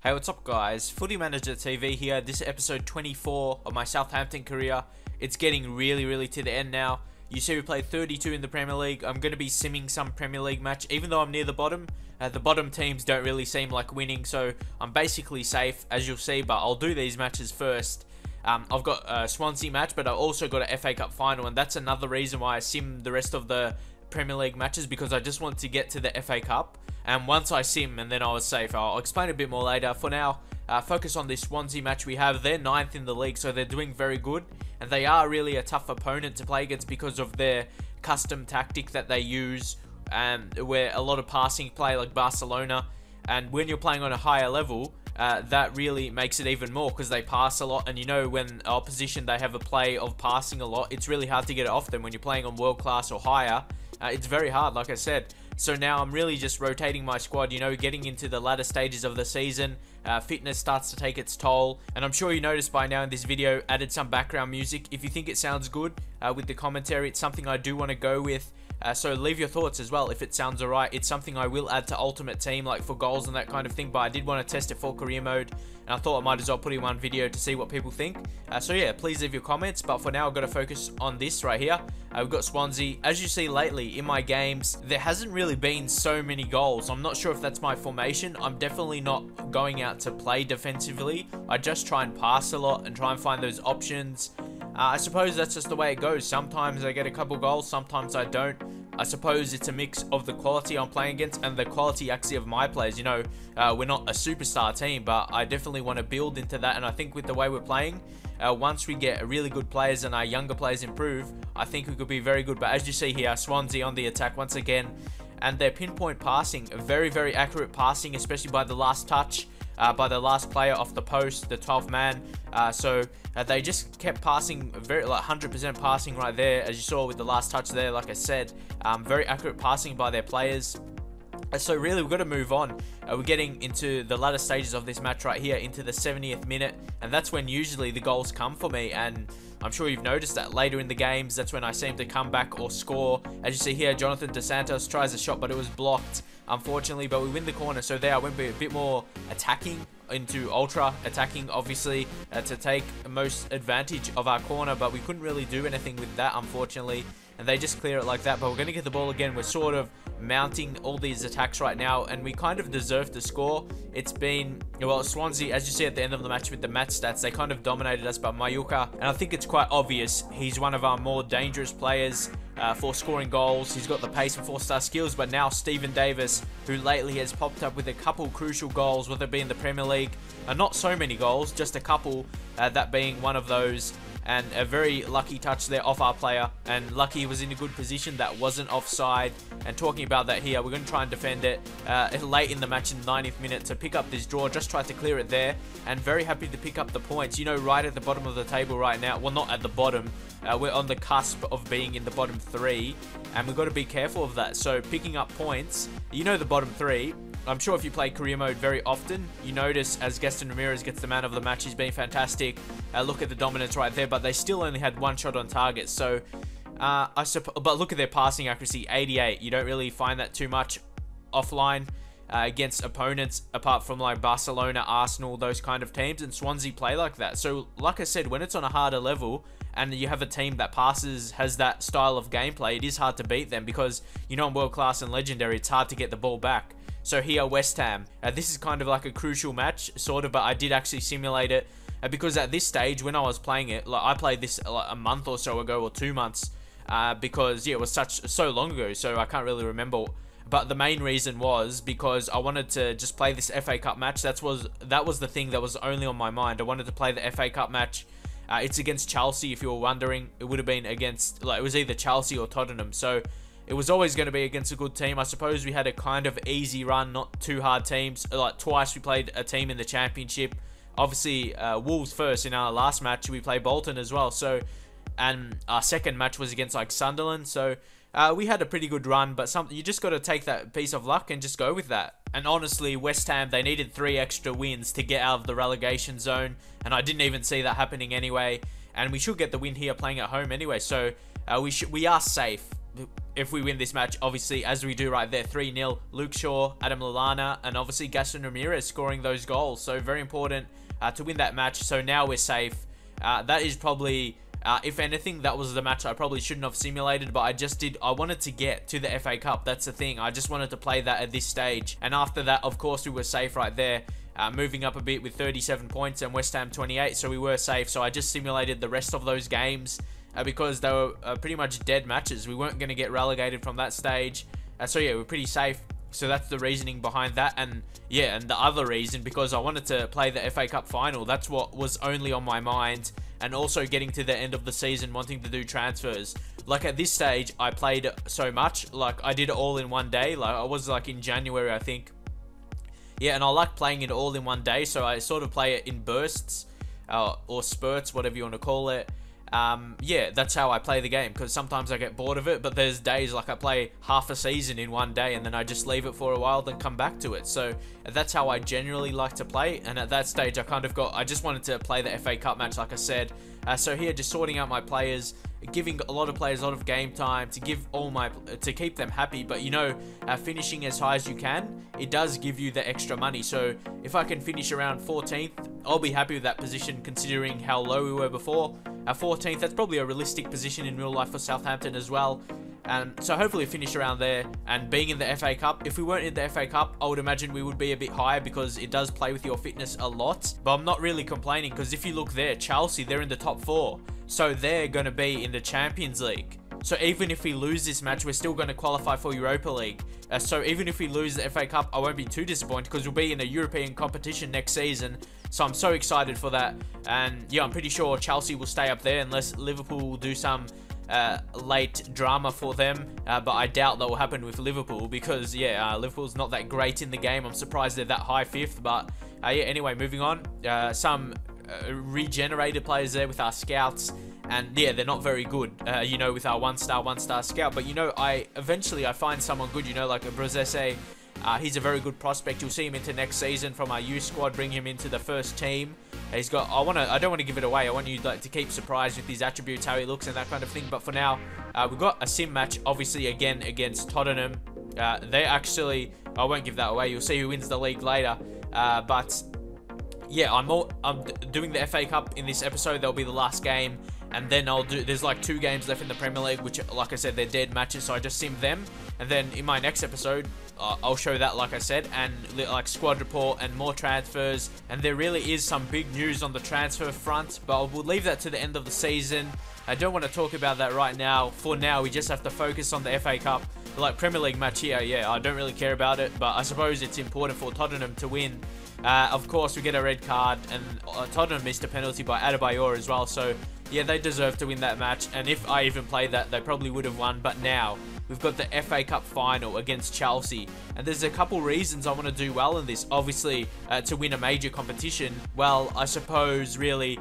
Hey, what's up guys? Footy Manager TV here. This is episode 24 of my Southampton career. It's getting really to the end now. You see we played 32 in the Premier League. I'm going to be simming some Premier League match, even though I'm near the bottom. The bottom teams don't really seem like winning, so I'm basically safe, as you'll see, but I'll do these matches first. I've got a Swansea match, but I've also got an FA Cup final, and that's another reason why I sim the rest of the Premier League matches, because I just want to get to the FA Cup. And once I sim, and then I was safe. I'll explain a bit more later. For now, focus on this Swansea match we have. They're 9th in the league, so they're doing very good. And they are really a tough opponent to play against because of their custom tactic that they use, where a lot of passing play like Barcelona. And when you're playing on a higher level, that really makes it even more because they pass a lot. And you know, when opposition, they have a play of passing a lot, it's really hard to get it off them. When you're playing on world class or higher, it's very hard, like I said. So now I'm really just rotating my squad, you know, getting into the latter stages of the season. Fitness starts to take its toll. And I'm sure you noticed by now in this video, added some background music. If you think it sounds good with the commentary, it's something I do want to go with. So leave your thoughts as well if it sounds alright. It's something I will add to Ultimate Team, like for goals and that kind of thing. But I did want to test it for career mode, and I thought I might as well put in one video to see what people think. So yeah, please leave your comments. But for now, I've got to focus on this right here. We've got Swansea. As you see lately in my games, there hasn't really been so many goals. I'm not sure if that's my formation. I'm definitely not going out to play defensively. I just try and pass a lot and try and find those options. I suppose that's just the way it goes. Sometimes I get a couple goals, sometimes I don't. I suppose it's a mix of the quality I'm playing against and the quality actually of my players. You know, we're not a superstar team, but I definitely want to build into that. And I think with the way we're playing, once we get really good players and our younger players improve, I think we could be very good. But as you see here, Swansea on the attack once again. And their pinpoint passing, very accurate passing, especially by the last touch. By the last player off the post, the 12th man. So they just kept passing, very like 100% passing right there, as you saw with the last touch there. Like I said, very accurate passing by their players. So really, we've got to move on. We're getting into the latter stages of this match right here, into the 70th minute, and that's when usually the goals come for me. And I'm sure you've noticed that later in the games, that's when I seem to come back or score. As you see here, Jonathan Dos Santos tries a shot, but it was blocked, unfortunately. But we win the corner, so there I went a bit more attacking, into ultra attacking, obviously, to take most advantage of our corner. But we couldn't really do anything with that, unfortunately. And they just clear it like that. But we're going to get the ball again. We're sort of mounting all these attacks right now, and we kind of deserve to score. It's been, well, Swansea, as you see at the end of the match with the match stats, they kind of dominated us. But Mayuka, and I think it's quite obvious, he's one of our more dangerous players for scoring goals. He's got the pace and 4-star skills. But now Stephen Davis, who lately has popped up with a couple crucial goals, whether it be in the Premier League, not so many goals, just a couple, that being one of those. And a very lucky touch there off our player, and lucky he was in a good position that wasn't offside. And talking about that here, we're going to try and defend it late in the match in the 90th minute to pick up this draw. Just tried to clear it there, and very happy to pick up the points, you know, right at the bottom of the table right now. Well, not at the bottom, we're on the cusp of being in the bottom 3, and we've got to be careful of that. So picking up points, you know, the bottom 3, I'm sure if you play career mode very often, you notice as Gaston Ramirez gets the man of the match, he's been fantastic. Look at the dominance right there, but they still only had one shot on target. So, but look at their passing accuracy, 88. You don't really find that too much offline against opponents, apart from like Barcelona, Arsenal, those kind of teams. And Swansea play like that. So, like I said, when it's on a harder level, and you have a team that passes, has that style of gameplay, it is hard to beat them because, you know, in world class and legendary, it's hard to get the ball back. So here, West Ham. This is kind of like a crucial match, sort of, but I did actually simulate it because at this stage, when I was playing it, like I played this like a month or so ago, or 2 months, because yeah, it was so long ago, so I can't really remember. But the main reason was because I wanted to just play this FA Cup match. That was the thing that was only on my mind. I wanted to play the FA Cup match. It's against Chelsea, if you were wondering. It would have been against, like, it was either Chelsea or Tottenham. So it was always going to be against a good team. I suppose we had a kind of easy run, not too hard teams. Like twice we played a team in the Championship. Obviously, Wolves first in our last match. We played Bolton as well. So, and our second match was against like Sunderland. So we had a pretty good run, but you just got to take that piece of luck and just go with that. And honestly, West Ham, they needed 3 extra wins to get out of the relegation zone, and I didn't even see that happening anyway. And we should get the win here playing at home anyway. So we are safe. if we win this match, obviously, as we do right there, 3-0, Luke Shaw, Adam Lallana, and obviously Gaston Ramirez scoring those goals. So very important to win that match. So now we're safe. That is probably, if anything, that was the match I probably shouldn't have simulated, but I wanted to get to the FA Cup. That's the thing. I just wanted to play that at this stage. And after that, of course, we were safe right there. Moving up a bit with 37 points and West Ham 28, so we were safe. So I just simulated the rest of those games because they were pretty much dead matches. We weren't going to get relegated from that stage. So yeah, we're pretty safe. So that's the reasoning behind that. And yeah, and the other reason, because I wanted to play the FA Cup final. That's what was only on my mind. And also getting to the end of the season, wanting to do transfers. Like at this stage, I played so much. Like I did it all in one day. Like I was like in January, I think. Yeah, and I like playing it all in one day, so I sort of play it in bursts, or spurts, whatever you want to call it. Yeah, that's how I play the game, because sometimes I get bored of it, but there's days like I play half a season in one day, and then I just leave it for a while, then come back to it. So that's how I generally like to play, and at that stage I just wanted to play the FA Cup match, like I said. So here, just sorting out my players, giving a lot of players a lot of game time to keep them happy. But you know, finishing as high as you can, it does give you the extra money. So if I can finish around 14th, I'll be happy with that position, considering how low we were before. 14th, that's probably a realistic position in real life for Southampton as well. So hopefully finish around there. And being in the FA Cup, if we weren't in the FA Cup, I would imagine we would be a bit higher, because it does play with your fitness a lot. But I'm not really complaining, because if you look there, Chelsea, they're in the top 4. So they're going to be in the Champions League. So even if we lose this match, we're still going to qualify for Europa League. So even if we lose the FA Cup, I won't be too disappointed, because we'll be in a European competition next season. So I'm so excited for that. And yeah, I'm pretty sure Chelsea will stay up there unless Liverpool will do some late drama for them, but I doubt that will happen with Liverpool, because yeah, Liverpool's not that great in the game. I'm surprised they're that high 5th, but yeah, anyway, moving on. Some regenerated players there with our scouts, and yeah, they're not very good, you know, with our one star scout. But you know, eventually I find someone good, you know, like a Brozese. He's a very good prospect. You'll see him into next season from our youth squad, bring him into the first team. He's got, I don't want to give it away. I want you to keep surprised with his attributes, how he looks and that kind of thing. But for now, we've got a sim match, obviously, again against Tottenham. They actually, I won't give that away. You'll see who wins the league later. But yeah, I'm doing the FA Cup in this episode. That'll be the last game. And then there's like 2 games left in the Premier League, which, like I said, they're dead matches, so I just sim them. And then in my next episode, I'll show that, like I said, and like squad report and more transfers. And there really is some big news on the transfer front, but we'll leave that to the end of the season. I don't want to talk about that right now. For now, we just have to focus on the FA Cup. Like Premier League match here, yeah, I don't really care about it, but I suppose it's important for Tottenham to win. Of course, we get a red card, and Tottenham missed a penalty by Adebayor as well, so yeah, they deserve to win that match. And if I even played that, they probably would have won. But now we've got the FA Cup final against Chelsea, and there's a couple reasons I want to do well in this. Obviously, to win a major competition. Well, I suppose really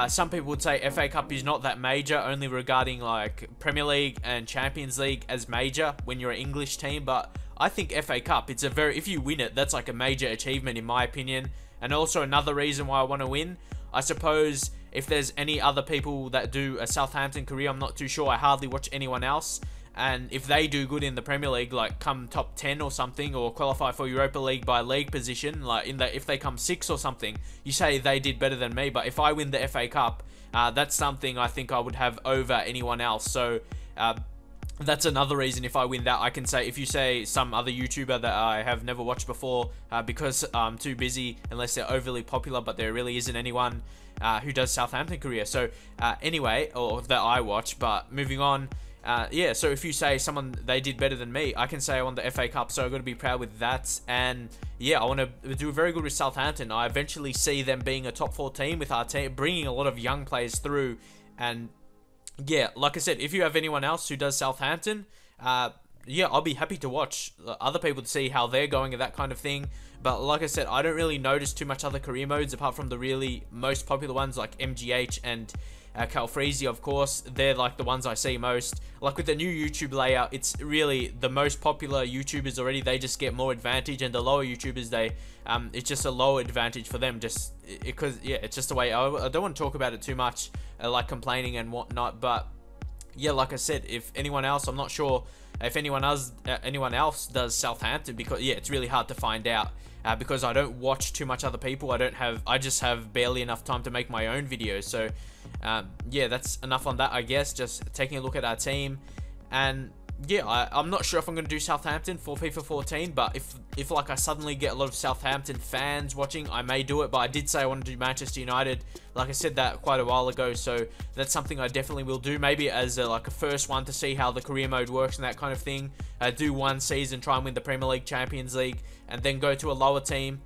some people would say FA Cup is not that major, only regarding like Premier League and Champions League as major when you're an English team. But I think FA Cup, if you win it, that's like a major achievement in my opinion. And also another reason why I want to win, I suppose, if there's any other people that do a Southampton career, I'm not too sure. I hardly watch anyone else. And if they do good in the Premier League, like come top 10 or something, or qualify for Europa League by league position, like if they come 6th or something, you say they did better than me. But if I win the FA Cup, that's something I think I would have over anyone else. So that's another reason. If I win that, I can say, if you say some other YouTuber that I have never watched before, because I'm too busy, unless they're overly popular, but there really isn't anyone who does Southampton career. So anyway, or that I watch. But moving on, yeah, so if you say someone, they did better than me, I can say I won the FA Cup, so I've got to be proud with that. And yeah, I want to do very good with Southampton. I eventually see them being a top 4 team with our team, bringing a lot of young players through. And yeah, like I said, if you have anyone else who does Southampton, yeah, I'll be happy to watch other people to see how they're going and that kind of thing. But like I said, I don't really notice too much other career modes apart from the really most popular ones like MGH and Calfreezy, of course. They're like the ones I see most. Like with the new YouTube layout, it's really the most popular YouTubers already. They just get more advantage, and the lower YouTubers, it's just a lower advantage for them, just because, yeah, it's just the way. I don't want to talk about it too much, like complaining and whatnot, but yeah, like I said, if anyone else, I'm not sure if anyone else does Southampton, because yeah, it's really hard to find out. Because I don't watch too much other people. I just have barely enough time to make my own videos. So, yeah, that's enough on that, I guess. Just taking a look at our team. And, yeah, I'm not sure if I'm going to do Southampton for FIFA 14. But if like, I suddenly get a lot of Southampton fans watching, I may do it. But I did say I want to do Manchester United. Like I said that quite a while ago. So, that's something I definitely will do. Maybe as like a first one to see how the career mode works and that kind of thing. Do one season, try and win the Premier League, Champions League, and then go to a lower team.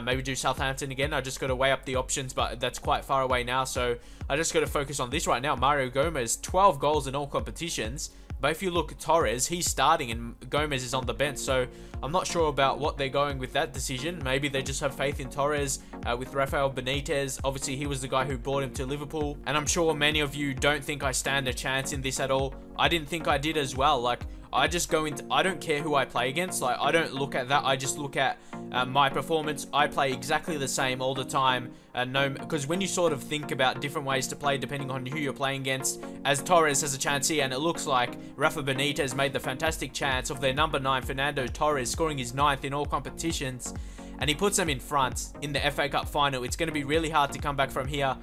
Maybe do Southampton again. I just got to weigh up the options, but that's quite far away now. So I just got to focus on this right now. Mario Gomez, 12 goals in all competitions. But if you look at Torres, he's starting and Gomez is on the bench. So I'm not sure about what they're going with that decision. Maybe they just have faith in Torres with Rafael Benitez. Obviously, he was the guy who brought him to Liverpool. And I'm sure many of you don't think I stand a chance in this at all. I didn't think I did as well. Like, I just go into, I don't care who I play against. Like, I don't look at that. I just look at my performance. I play exactly the same all the time. Because when you sort of think about different ways to play depending on who you're playing against, as Torres has a chance here, and it looks like Rafa Benitez made the fantastic chance of their number 9, Fernando Torres, scoring his 9th in all competitions, and he puts them in front in the FA Cup final. It's going to be really hard to come back from here.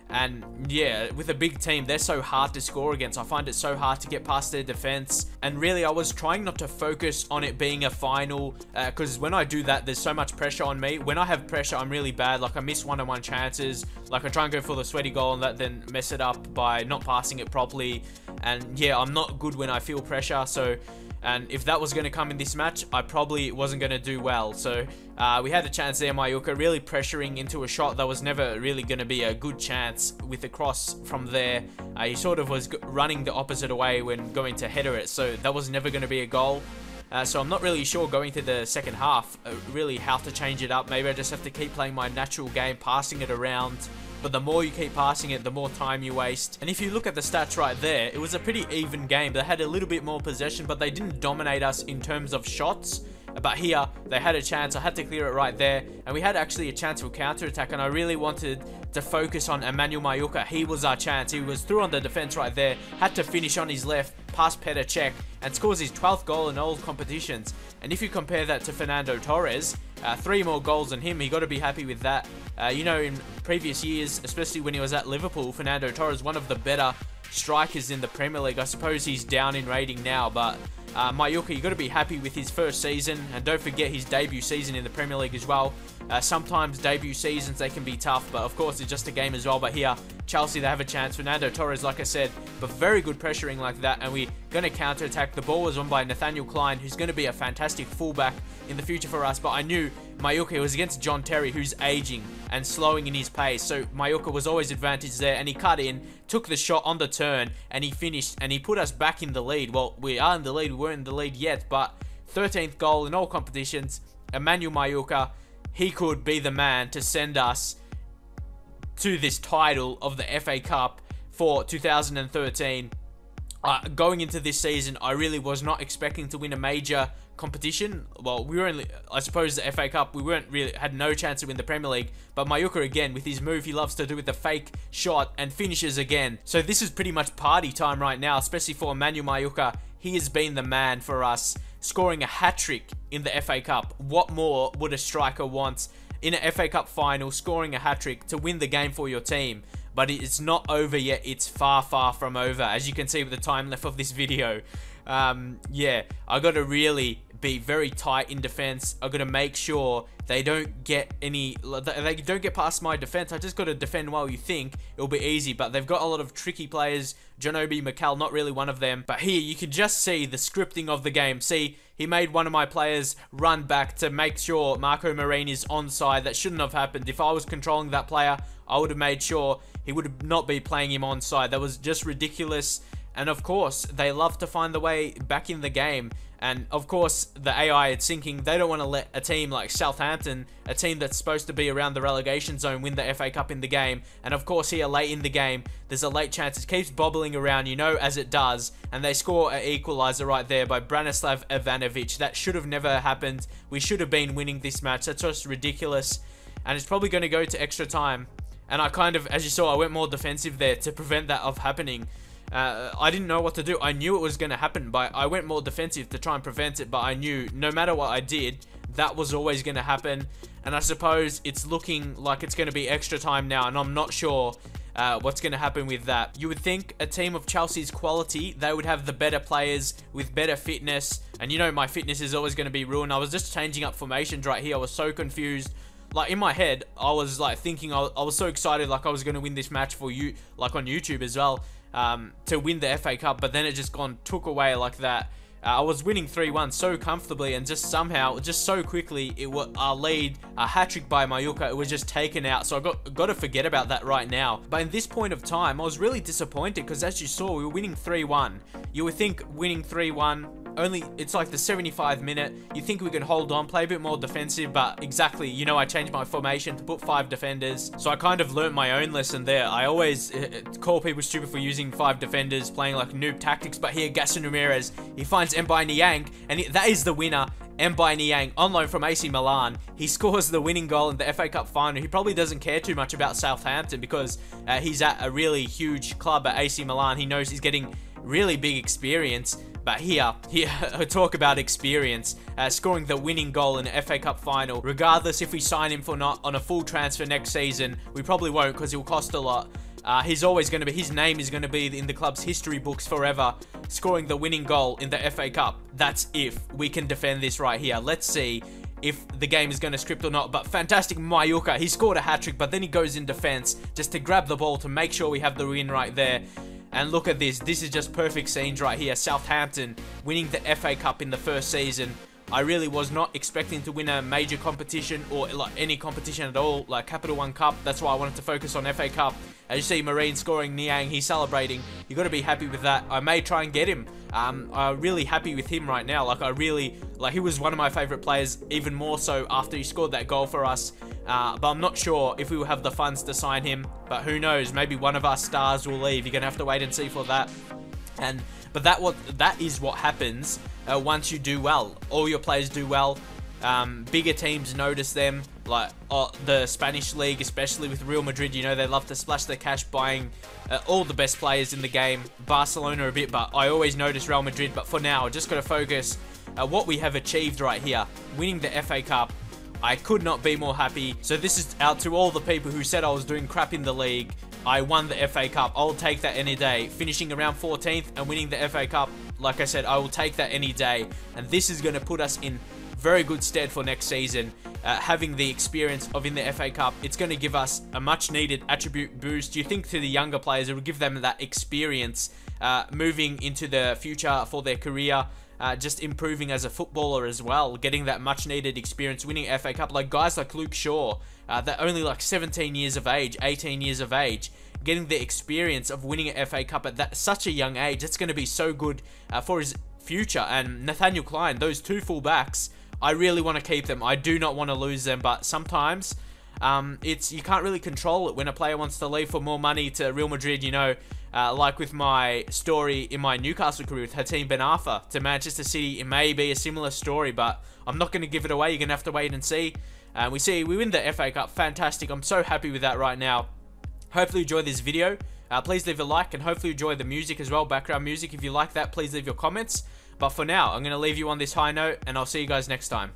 And yeah, with a big team, they're so hard to score against. I find it so hard to get past their defense. And really, I was trying not to focus on it being a final, because when I do that, there's so much pressure on me. When I have pressure, I'm really bad. Like, I miss one-on-one chances. Like, I try and go for the sweaty goal and that then mess it up by not passing it properly. And yeah, I'm not good when I feel pressure. So, and if that was going to come in this match, I probably wasn't going to do well. So we had a chance there, Mallorca really pressuring into a shot that was never really going to be a good chance with the cross from there. He sort of was running the opposite way when going to header it, so that was never going to be a goal. So I'm not really sure going to the second half really how to change it up. Maybe I just have to keep playing my natural game, passing it around. But the more you keep passing it, the more time you waste. And if you look at the stats right there, it was a pretty even game. They had a little bit more possession, but they didn't dominate us in terms of shots. But here, they had a chance. I had to clear it right there. And we had actually a chance for counter-attack. And I really wanted to focus on Emmanuel Mallorca. He was our chance. He was through on the defense right there. Had to finish on his left, past Petr Cech, and scores his 12th goal in all competitions. And if you compare that to Fernando Torres, 3 more goals than him, you got to be happy with that. You know, in previous years, especially when he was at Liverpool, Fernando Torres, one of the better strikers in the Premier League. I suppose he's down in rating now, but Mallorca, you got to be happy with his first season, and don't forget his debut season in the Premier League as well. Sometimes debut seasons, they can be tough, but of course it's just a game as well. But here, Chelsea, they have a chance. Fernando Torres, like I said, but very good pressuring like that, and we're going to counter-attack. The ball was won by Nathaniel Klein, who's going to be a fantastic fullback in the future for us, but I knew Mallorca was against John Terry, who's aging and slowing in his pace, so Mallorca was always advantaged there, and he cut in, took the shot on the turn, and he finished, and he put us back in the lead. Well, we are in the lead, we weren't in the lead yet, but 13th goal in all competitions. Emmanuel Mallorca, he could be the man to send us to this title of the FA Cup for 2013. Going into this season, I really was not expecting to win a major competition. Well, we were only, I suppose, the FA Cup, we weren't really, had no chance to win the Premier League, but Mallorca again, with his move he loves to do with the fake shot and finishes again. So this is pretty much party time right now, especially for Emmanuel Mallorca. He has been the man for us, scoring a hat-trick in the FA Cup. What more would a striker want in an FA Cup final, scoring a hat-trick to win the game for your team? But it's not over yet. It's far, far from over, as you can see with the time left of this video. Yeah, I got to really be very tight in defense. I got to make sure they don't get past my defense. I just got to defend while you think it'll be easy, but they've got a lot of tricky players. John Obi Mikel, not really one of them, but here you can just see the scripting of the game. See, he made one of my players run back to make sure Marco Marini is onside. That shouldn't have happened. If I was controlling that player, I would have made sure he would not be playing him onside. That was just ridiculous. And of course, they love to find the way back in the game. And of course, the AI is thinking they don't want to let a team like Southampton, a team that's supposed to be around the relegation zone, win the FA Cup in the game. And of course, here late in the game, there's a late chance. It keeps bobbling around, you know, as it does. And they score an equalizer right there by Branislav Ivanovic. That should have never happened. We should have been winning this match. That's just ridiculous. And it's probably going to go to extra time. And I kind of, as you saw, I went more defensive there to prevent that of happening. I didn't know what to do. I knew it was going to happen, but I went more defensive to try and prevent it, but I knew no matter what I did, that was always going to happen. And I suppose it's looking like it's going to be extra time now, and I'm not sure what's going to happen with that. You would think a team of Chelsea's quality, they would have the better players with better fitness, and you know my fitness is always going to be ruined. I was just changing up formations right here. I was so confused. Like, in my head, I was like thinking, I was so excited, like I was going to win this match for you, like on YouTube as well, to win the FA Cup, but then it just took away like that. I was winning 3-1 so comfortably, and just somehow, just so quickly, our lead, a hat-trick by Mallorca, it was just taken out. So I got to forget about that right now. But in this point of time, I was really disappointed, because as you saw, we were winning 3-1. You would think winning 3-1, it's like the 75th minute, you think we can hold on, play a bit more defensive, but exactly, you know, I changed my formation to put 5 defenders, so I kind of learnt my own lesson there. I always call people stupid for using 5 defenders, playing like noob tactics, but here, Gaston Ramirez, he finds Mbaye Niang, and that is the winner. Mbaye Niang, on loan from AC Milan, he scores the winning goal in the FA Cup final. He probably doesn't care too much about Southampton, because he's at a really huge club at AC Milan. He knows he's getting really big experience. But here, talk about experience, scoring the winning goal in the FA Cup final. Regardless if we sign him for not on a full transfer next season, we probably won't, because he'll cost a lot. He's always going to be, his name is going to be in the club's history books forever, scoring the winning goal in the FA Cup. That's if we can defend this right here. Let's see if the game is going to script or not. But fantastic Mallorca, he scored a hat-trick, but then he goes in defense just to grab the ball to make sure we have the win right there. And look at this. This is just perfect scenes right here. Southampton winning the FA Cup in the first season. I really was not expecting to win a major competition, or like any competition at all, like Capital One Cup. That's why I wanted to focus on FA Cup. As you see, Marine scoring, Niang, he's celebrating. You got to be happy with that. I may try and get him. I'm really happy with him right now. Like he was one of my favorite players, even more so after he scored that goal for us. But I'm not sure if we will have the funds to sign him. But who knows? Maybe one of our stars will leave. You're gonna have to wait and see for that. But that is what happens once you do well. All your players do well. Bigger teams notice them, like the Spanish league, especially with Real Madrid. You know, they love to splash their cash buying all the best players in the game. Barcelona a bit, but I always notice Real Madrid. But for now, I just got to focus what we have achieved right here, winning the FA Cup. I could not be more happy. So this is out to all the people who said I was doing crap in the league. I won the FA Cup. I'll take that any day. Finishing around 14th and winning the FA Cup, like I said, I will take that any day. And this is going to put us in very good stead for next season. Having the experience of in the FA Cup, it's going to give us a much needed attribute boost. You think to the younger players, it will give them that experience moving into the future for their career. Just improving as a footballer as well, getting that much needed experience, winning FA Cup. Like guys like Luke Shaw, that only like 17 years of age, 18 years of age, getting the experience of winning an FA Cup at such a young age. It's going to be so good for his future. And Nathaniel Klein, those two fullbacks, I really want to keep them. I do not want to lose them, but sometimes you can't really control it when a player wants to leave for more money to Real Madrid, you know. Like with my story in my Newcastle career with Hatem Ben Arfa to Manchester City, it may be a similar story, but I'm not going to give it away. You're going to have to wait and see. We win the FA Cup. Fantastic. I'm so happy with that right now. Hopefully you enjoy this video. Please leave a like, and hopefully you enjoy the music as well, background music. If you like that, please leave your comments. But for now, I'm going to leave you on this high note, and I'll see you guys next time.